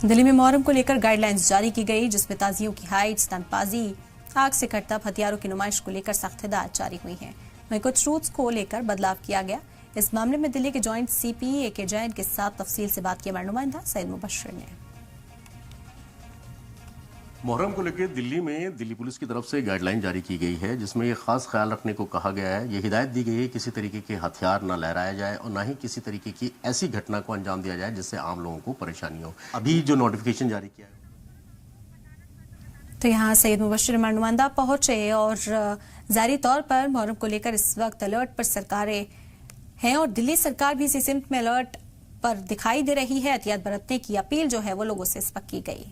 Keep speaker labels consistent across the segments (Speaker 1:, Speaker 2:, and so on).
Speaker 1: दिल्ली में मुहर्रम को लेकर गाइडलाइंस जारी की गई, जिसमें ताजियों की हाइट, स्टंटबाजी, आग से करतब, हथियारों की नुमाइश को लेकर सख्त हिदायत जारी हुई हैं। वहीं कुछ रूट्स को लेकर बदलाव किया गया। इस मामले में दिल्ली के जॉइंट सीपी AK जैन के साथ तफसील से बात की हमारे नुमाइंदा सैयद मुबश्शिर ने।
Speaker 2: मुहर्रम को लेकर दिल्ली में दिल्ली पुलिस की तरफ से गाइडलाइन जारी की गई है, जिसमें ये खास ख्याल रखने को कहा गया है। ये हिदायत दी गई है किसी तरीके के हथियार न लहराया जाए और न ही किसी तरीके की ऐसी घटना को अंजाम दिया जाए जिससे आम लोगों को परेशानी हो। अभी जो नोटिफिकेशन जारी किया है,
Speaker 1: तो यहाँ सैयद मुबश्शिर हमारे नुमाइंदा पहुंचे और जारी तौर पर मुहर्रम को लेकर इस वक्त अलर्ट पर सरकारें हैं और दिल्ली सरकार भी इसी सिमत में अलर्ट पर दिखाई दे रही है। एहतियात बरतने की अपील जो है वो लोगों से इस वक्त की गई।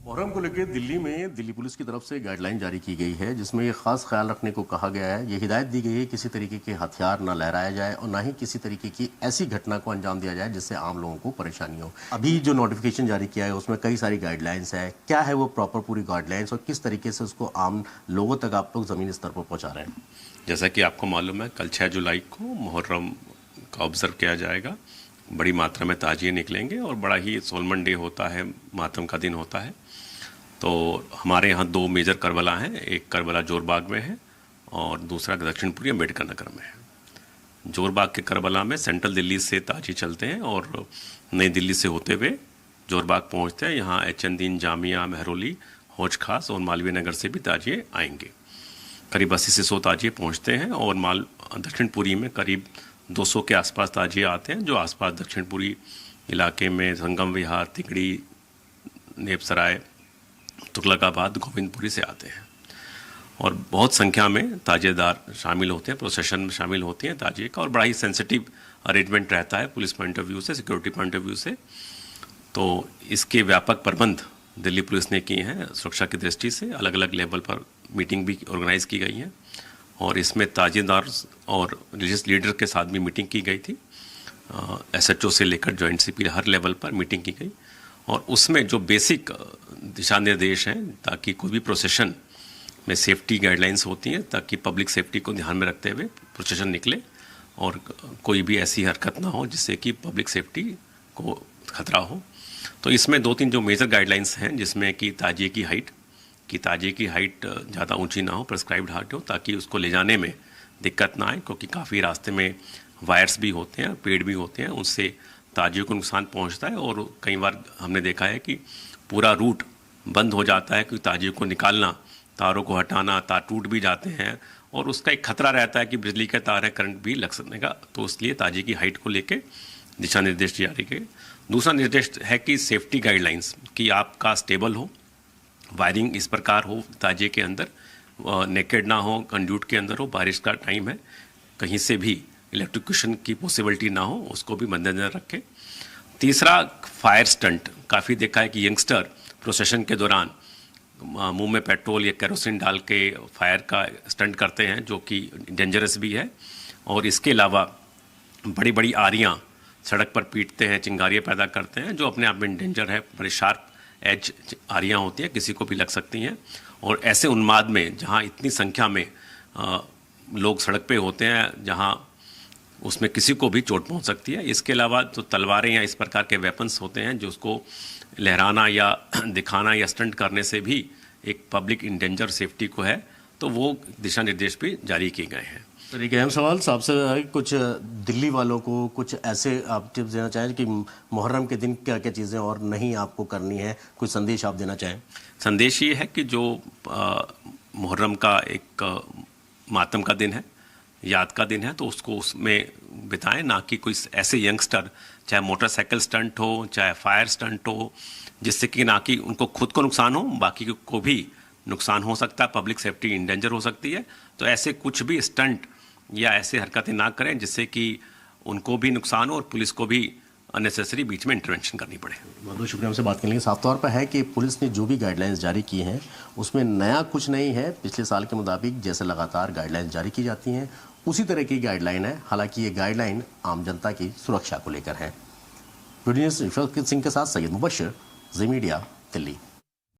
Speaker 2: मुहर्रम को लेकर दिल्ली में दिल्ली पुलिस की तरफ से गाइडलाइन जारी की गई है, जिसमें ये खास ख्याल रखने को कहा गया है। ये हिदायत दी गई है किसी तरीके के हथियार न लहराया जाए और न ही किसी तरीके की ऐसी घटना को अंजाम दिया जाए जिससे आम लोगों को परेशानी हो। अभी जो नोटिफिकेशन जारी किया है उसमें कई सारी गाइडलाइंस है। क्या है वो प्रॉपर पूरी गाइडलाइंस और किस तरीके से उसको आम लोगों तक आप लोग जमीनी स्तर पर पहुँचा रहे हैं?
Speaker 3: जैसा कि आपको मालूम है, कल 6 जुलाई को मुहर्रम का ऑब्जर्व किया जाएगा। बड़ी मात्रा में ताजिए निकलेंगे और बड़ा ही सोलमन डे होता है, मातम का दिन होता है। तो हमारे यहाँ 2 मेजर करबला हैं, एक करबला जोरबाग में है और दूसरा दक्षिणपुरी अम्बेडकर नगर में है। जोरबाग के करबला में सेंट्रल दिल्ली से ताजी चलते हैं और नई दिल्ली से होते हुए जोरबाग पहुँचते हैं। यहाँ HN दीन, जामिया, महरौली, हौज खास और मालवीय नगर से भी ताजिए आएंगे। करीब 80 से 100 ताजिए पहुँचते हैं और दक्षिणपुरी में करीब 200 के आसपास ताजिए आते हैं, जो आसपास दक्षिणपुरी इलाके में संगम विहार, तिगड़ी, नेपसराय, तुगलकाबाद, गोविंदपुरी से आते हैं और बहुत संख्या में ताजिएदार शामिल होते हैं, प्रोसेशन में शामिल होती हैं ताजिए का। और बड़ा ही सेंसिटिव अरेंजमेंट रहता है पुलिस पॉइंट ऑफ व्यू से, सिक्योरिटी पॉइंट ऑफ व्यू से। तो इसके व्यापक प्रबंध दिल्ली पुलिस ने किए हैं। सुरक्षा की दृष्टि से अलग अलग लेवल पर मीटिंग भी ऑर्गेनाइज की गई है और इसमें ताजिएदार और रिलीजियस लीडर के साथ भी मीटिंग की गई थी। SHO से लेकर जॉइंट CP हर लेवल पर मीटिंग की गई और उसमें जो बेसिक दिशा निर्देश हैं, ताकि कोई भी प्रोसेशन में सेफ्टी गाइडलाइंस होती हैं, ताकि पब्लिक सेफ्टी को ध्यान में रखते हुए प्रोसेशन निकले और कोई भी ऐसी हरकत ना हो जिससे कि पब्लिक सेफ्टी को खतरा हो। तो इसमें 2-3 जो मेजर गाइडलाइंस हैं, जिसमें कि ताजिए की हाइट ज़्यादा ऊंची ना हो, प्रेस्क्राइब्ड हाइट हो, ताकि उसको ले जाने में दिक्कत ना आए, क्योंकि काफ़ी रास्ते में वायर्स भी होते हैं, पेड़ भी होते हैं, उससे ताजियों को नुकसान पहुंचता है। और कई बार हमने देखा है कि पूरा रूट बंद हो जाता है, क्योंकि ताजियों को निकालना, तारों को हटाना, तार टूट भी जाते हैं और उसका एक खतरा रहता है कि बिजली के तार है, करंट भी लग सकने का। तो इसलिए ताजिए की हाइट को लेके दिशा निर्देश जारी किए। दूसरा निर्देश है कि सेफ्टी गाइडलाइंस, कि आपका स्टेबल हो, वायरिंग इस प्रकार हो ताजिए के अंदर, नेकेड ना हो, कंड्यूट के अंदर हो, बारिश का टाइम है, कहीं से भी इलेक्ट्रिक्यूशन की पॉसिबिलिटी ना हो, उसको भी मद्देनजर रखें। तीसरा, फायर स्टंट। काफ़ी देखा है कि यंगस्टर प्रोसेशन के दौरान मुंह में पेट्रोल या केरोसिन डाल के फायर का स्टंट करते हैं, जो कि डेंजरस भी है। और इसके अलावा बड़ी बड़ी आरियाँ सड़क पर पीटते हैं, चिंगारियाँ पैदा करते हैं, जो अपने आप में डेंजर है। बड़ी शार्प एज आरियाँ होती हैं, किसी को भी लग सकती हैं। और ऐसे उन्माद में जहाँ इतनी संख्या में लोग सड़क पे होते हैं, जहाँ उसमें किसी को भी चोट पहुंच सकती है। इसके अलावा जो तलवारें या इस प्रकार के वेपन्स होते हैं, जो उसको लहराना या दिखाना या स्टंट करने से भी एक पब्लिक इन डेंजर सेफ्टी को है, तो वो दिशा निर्देश भी जारी किए गए हैं।
Speaker 2: तो एक अहम सवाल साहब से, कुछ दिल्ली वालों को कुछ ऐसे आप टिप्स देना चाहें कि मुहर्रम के दिन क्या क्या चीज़ें और नहीं आपको करनी है, कुछ संदेश आप देना चाहें?
Speaker 3: संदेश ये है कि जो मुहर्रम का एक मातम का दिन है, याद का दिन है, तो उसको उसमें बिताएं, ना कि कोई ऐसे यंगस्टर, चाहे मोटरसाइकिल स्टंट हो, चाहे फायर स्टंट हो, जिससे कि ना कि उनको खुद को नुकसान हो, बाकी को भी नुकसान हो सकता है, पब्लिक सेफ्टी इन डेंजर हो सकती है। तो ऐसे कुछ भी स्टंट या ऐसे हरकतें ना करें जिससे कि उनको भी नुकसान हो और पुलिस को भी अननेसेसरी बीच में इंटरवेंशन करनी पड़े।
Speaker 2: बहुत बहुत शुक्रिया हमसे बात करने के लिए। साफ तौर पर है कि पुलिस ने जो भी गाइडलाइंस जारी की हैं उसमें नया कुछ नहीं है। पिछले साल के मुताबिक जैसे लगातार गाइडलाइंस जारी की जाती हैं उसी तरह की गाइडलाइन है। हालांकि ये गाइडलाइन आम जनता की सुरक्षा को लेकर है। वीडियो न्यूज़ सिंह के साथ सैयद मुबश्शिर, ज़ी मीडिया, दिल्ली।